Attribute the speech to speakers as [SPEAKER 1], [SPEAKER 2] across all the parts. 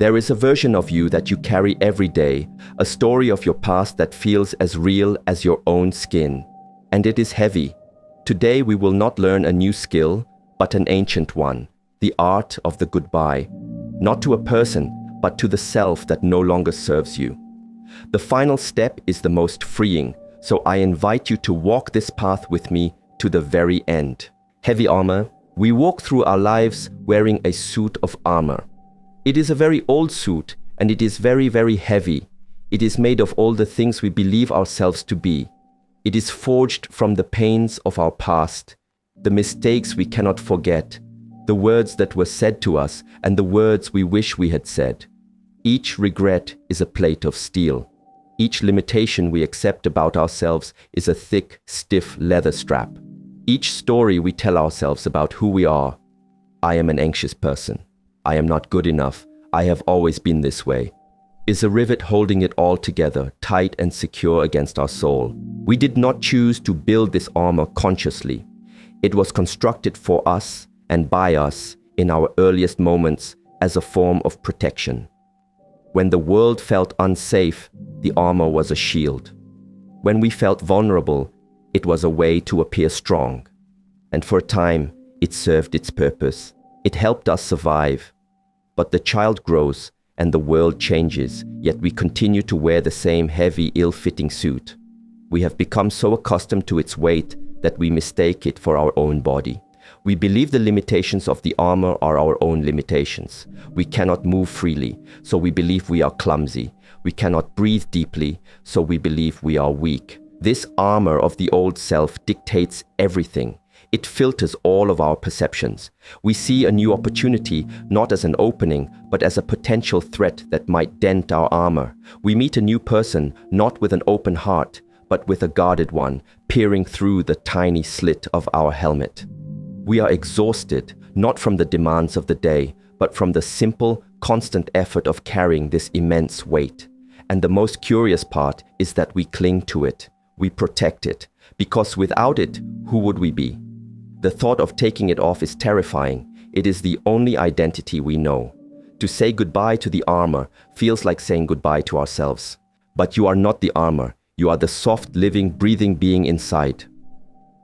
[SPEAKER 1] There is a version of you that you carry every day, a story of your past that feels as real as your own skin. And it is heavy. Today we will not learn a new skill, but an ancient one, the art of the goodbye. Not to a person, but to the self that no longer serves you. The final step is the most freeing, so I invite you to walk this path with me to the very end. Heavy armor. We walk through our lives wearing a suit of armor. It is a very old suit, and it is very, very heavy. It is made of all the things we believe ourselves to be. It is forged from the pains of our past, the mistakes we cannot forget, the words that were said to us, and the words we wish we had said. Each regret is a plate of steel. Each limitation we accept about ourselves is a thick, stiff leather strap. Each story we tell ourselves about who we are. I am an anxious person. I am not good enough. I have always been this way. Is a rivet holding it all together, tight and secure against our soul. We did not choose to build this armor consciously. It was constructed for us and by us in our earliest moments as a form of protection. When the world felt unsafe, the armor was a shield. When we felt vulnerable, it was a way to appear strong. And for a time, it served its purpose. It helped us survive. But the child grows and the world changes, yet we continue to wear the same heavy, ill-fitting suit. We have become so accustomed to its weight that we mistake it for our own body. We believe the limitations of the armor are our own limitations. We cannot move freely, so we believe we are clumsy. We cannot breathe deeply, so we believe we are weak. This armor of the old self dictates everything. It filters all of our perceptions. We see a new opportunity not as an opening, but as a potential threat that might dent our armor. We meet a new person not with an open heart, but with a guarded one, peering through the tiny slit of our helmet. We are exhausted, not from the demands of the day, but from the simple, constant effort of carrying this immense weight. And the most curious part is that we cling to it. We protect it, because without it, who would we be? The thought of taking it off is terrifying. It is the only identity we know. To say goodbye to the armor feels like saying goodbye to ourselves. But you are not the armor. You are the soft, living, breathing being inside.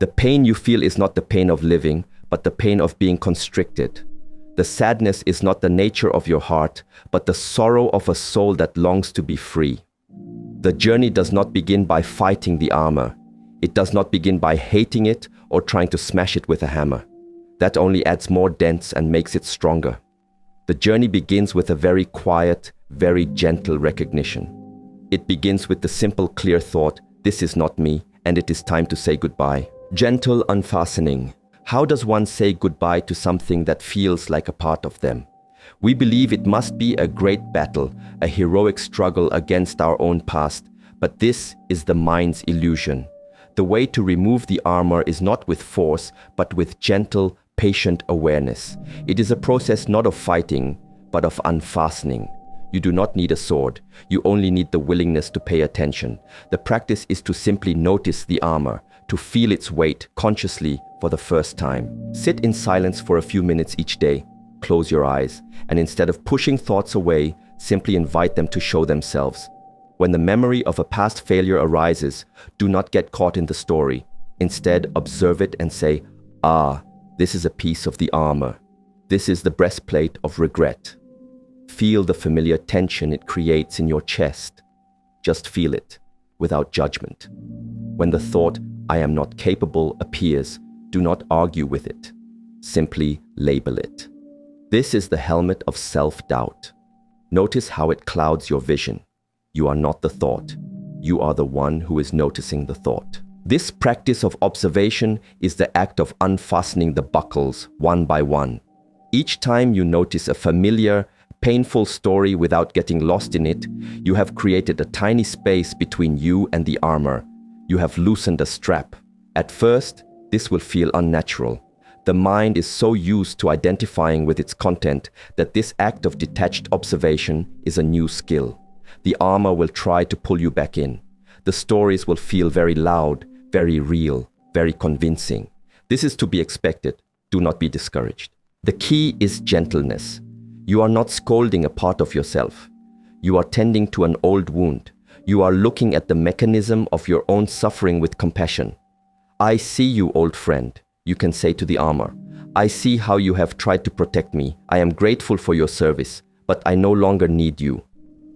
[SPEAKER 1] The pain you feel is not the pain of living, but the pain of being constricted. The sadness is not the nature of your heart, but the sorrow of a soul that longs to be free. The journey does not begin by fighting the armor. It does not begin by hating it or trying to smash it with a hammer. That only adds more dents and makes it stronger. The journey begins with a very quiet, very gentle recognition. It begins with the simple, clear thought, this is not me, and it is time to say goodbye. Gentle unfastening. How does one say goodbye to something that feels like a part of them? We believe it must be a great battle, a heroic struggle against our own past, but this is the mind's illusion. The way to remove the armor is not with force, but with gentle, patient awareness. It is a process not of fighting, but of unfastening. You do not need a sword. You only need the willingness to pay attention. The practice is to simply notice the armor, to feel its weight consciously for the first time. Sit in silence for a few minutes each day. Close your eyes, and instead of pushing thoughts away, simply invite them to show themselves. When the memory of a past failure arises, do not get caught in the story. Instead, observe it and say, "Ah, this is a piece of the armor. This is the breastplate of regret." Feel the familiar tension it creates in your chest. Just feel it, without judgment. When the thought, "I am not capable," appears, do not argue with it. Simply label it. This is the helmet of self-doubt. Notice how it clouds your vision. You are not the thought. You are the one who is noticing the thought. This practice of observation is the act of unfastening the buckles one by one. Each time you notice a familiar, painful story without getting lost in it, you have created a tiny space between you and the armor. You have loosened a strap. At first, this will feel unnatural. The mind is so used to identifying with its content that this act of detached observation is a new skill. The armor will try to pull you back in. The stories will feel very loud, very real, very convincing. This is to be expected. Do not be discouraged. The key is gentleness. You are not scolding a part of yourself. You are tending to an old wound. You are looking at the mechanism of your own suffering with compassion. I see you, old friend, you can say to the armor. I see how you have tried to protect me. I am grateful for your service, but I no longer need you.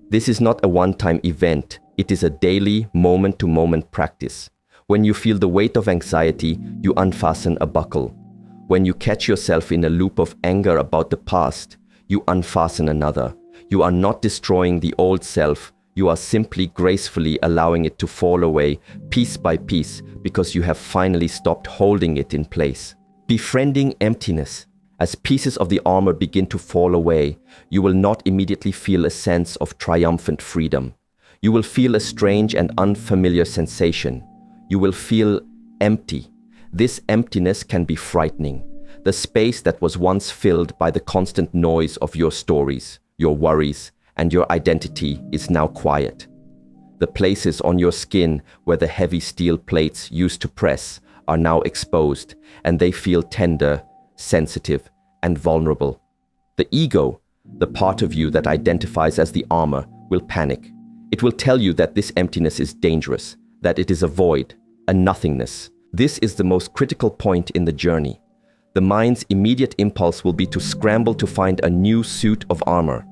[SPEAKER 1] This is not a one-time event. It is a daily, moment-to-moment practice. When you feel the weight of anxiety, you unfasten a buckle. When you catch yourself in a loop of anger about the past, you unfasten another. You are not destroying the old self. You are simply gracefully allowing it to fall away piece by piece because you have finally stopped holding it in place. Befriending emptiness. As pieces of the armor begin to fall away, you will not immediately feel a sense of triumphant freedom. You will feel a strange and unfamiliar sensation. You will feel empty. This emptiness can be frightening. The space that was once filled by the constant noise of your stories, your worries, and your identity is now quiet. The places on your skin where the heavy steel plates used to press are now exposed, and they feel tender, sensitive, and vulnerable. The ego, the part of you that identifies as the armor, will panic. It will tell you that this emptiness is dangerous, that it is a void, a nothingness. This is the most critical point in the journey. The mind's immediate impulse will be to scramble to find a new suit of armor.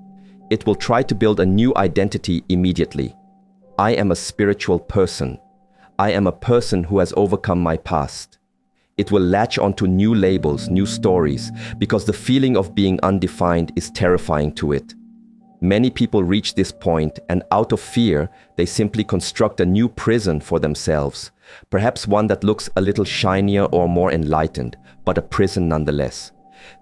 [SPEAKER 1] It will try to build a new identity immediately. I am a spiritual person. I am a person who has overcome my past. It will latch onto new labels, new stories, because the feeling of being undefined is terrifying to it. Many people reach this point, and out of fear, they simply construct a new prison for themselves. Perhaps one that looks a little shinier or more enlightened, but a prison nonetheless.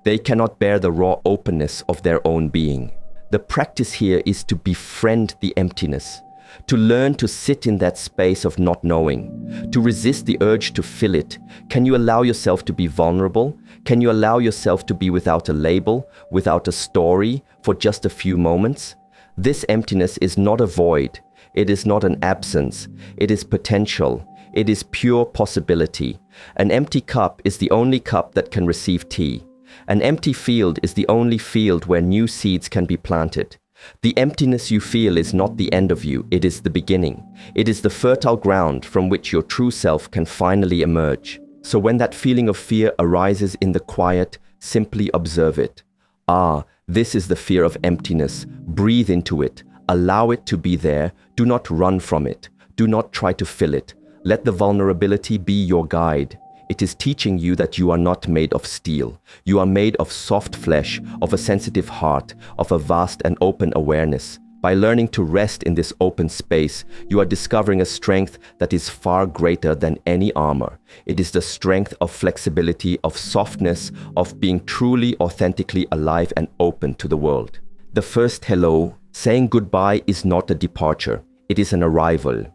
[SPEAKER 1] They cannot bear the raw openness of their own being. The practice here is to befriend the emptiness, to learn to sit in that space of not knowing, to resist the urge to fill it. Can you allow yourself to be vulnerable? Can you allow yourself to be without a label, without a story, for just a few moments? This emptiness is not a void. It is not an absence. It is potential. It is pure possibility. An empty cup is the only cup that can receive tea. An empty field is the only field where new seeds can be planted. The emptiness you feel is not the end of you, it is the beginning. It is the fertile ground from which your true self can finally emerge. So when that feeling of fear arises in the quiet, simply observe it. Ah, this is the fear of emptiness. Breathe into it. Allow it to be there. Do not run from it. Do not try to fill it. Let the vulnerability be your guide. It is teaching you that you are not made of steel. You are made of soft flesh, of a sensitive heart, of a vast and open awareness. By learning to rest in this open space, you are discovering a strength that is far greater than any armor. It is the strength of flexibility, of softness, of being truly, authentically alive and open to the world. The first hello, saying goodbye, is not a departure. It is an arrival.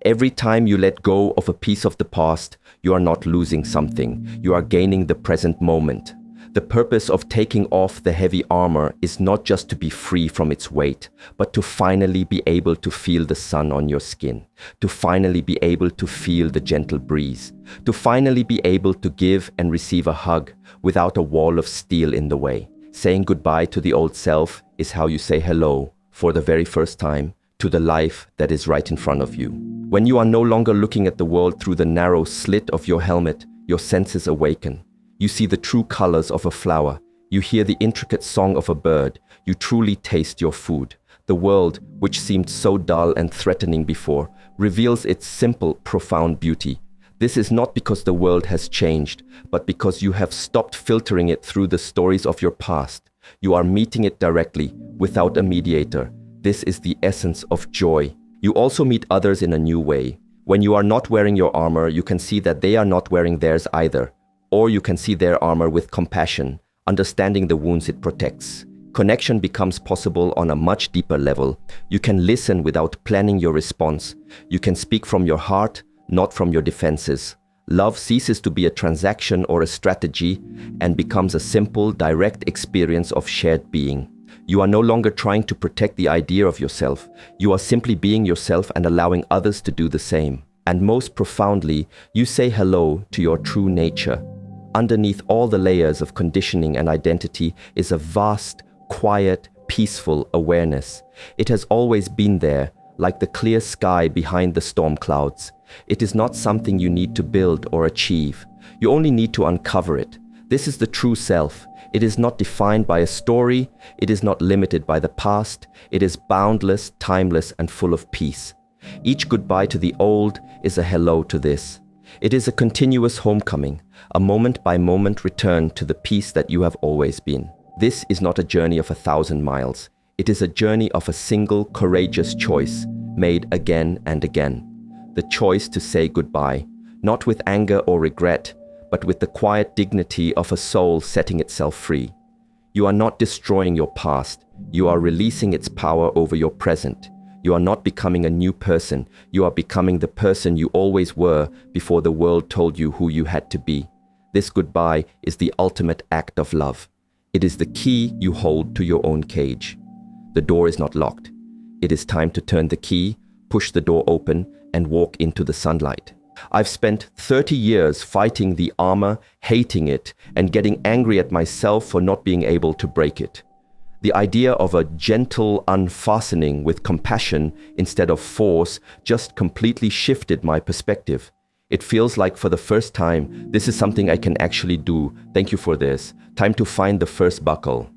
[SPEAKER 1] Every time you let go of a piece of the past, you are not losing something. You are gaining the present moment. The purpose of taking off the heavy armor is not just to be free from its weight, but to finally be able to feel the sun on your skin, to finally be able to feel the gentle breeze, to finally be able to give and receive a hug without a wall of steel in the way. Saying goodbye to the old self is how you say hello for the very first time to the life that is right in front of you. When you are no longer looking at the world through the narrow slit of your helmet, your senses awaken. You see the true colors of a flower. You hear the intricate song of a bird. You truly taste your food. The world, which seemed so dull and threatening before, reveals its simple, profound beauty. This is not because the world has changed, but because you have stopped filtering it through the stories of your past. You are meeting it directly, without a mediator. This is the essence of joy. You also meet others in a new way. When you are not wearing your armor, you can see that they are not wearing theirs either. Or you can see their armor with compassion, understanding the wounds it protects. Connection becomes possible on a much deeper level. You can listen without planning your response. You can speak from your heart, not from your defenses. Love ceases to be a transaction or a strategy and becomes a simple, direct experience of shared being. You are no longer trying to protect the idea of yourself. You are simply being yourself and allowing others to do the same. And most profoundly, you say hello to your true nature. Underneath all the layers of conditioning and identity is a vast, quiet, peaceful awareness. It has always been there, like the clear sky behind the storm clouds. It is not something you need to build or achieve. You only need to uncover it. This is the true self. It is not defined by a story. It is not limited by the past. It is boundless, timeless, and full of peace. Each goodbye to the old is a hello to this. It is a continuous homecoming, a moment-by-moment return to the peace that you have always been. This is not a journey of 1,000 miles. It is a journey of a single, courageous choice, made again and again. The choice to say goodbye, not with anger or regret, but with the quiet dignity of a soul setting itself free. You are not destroying your past. You are releasing its power over your present. You are not becoming a new person. You are becoming the person you always were before the world told you who you had to be. This goodbye is the ultimate act of love. It is the key you hold to your own cage. The door is not locked. It is time to turn the key, push the door open, and walk into the sunlight. I've spent 30 years fighting the armor, hating it, and getting angry at myself for not being able to break it. The idea of a gentle unfastening with compassion instead of force just completely shifted my perspective. It feels like for the first time, this is something I can actually do. Thank you for this. Time to find the first buckle.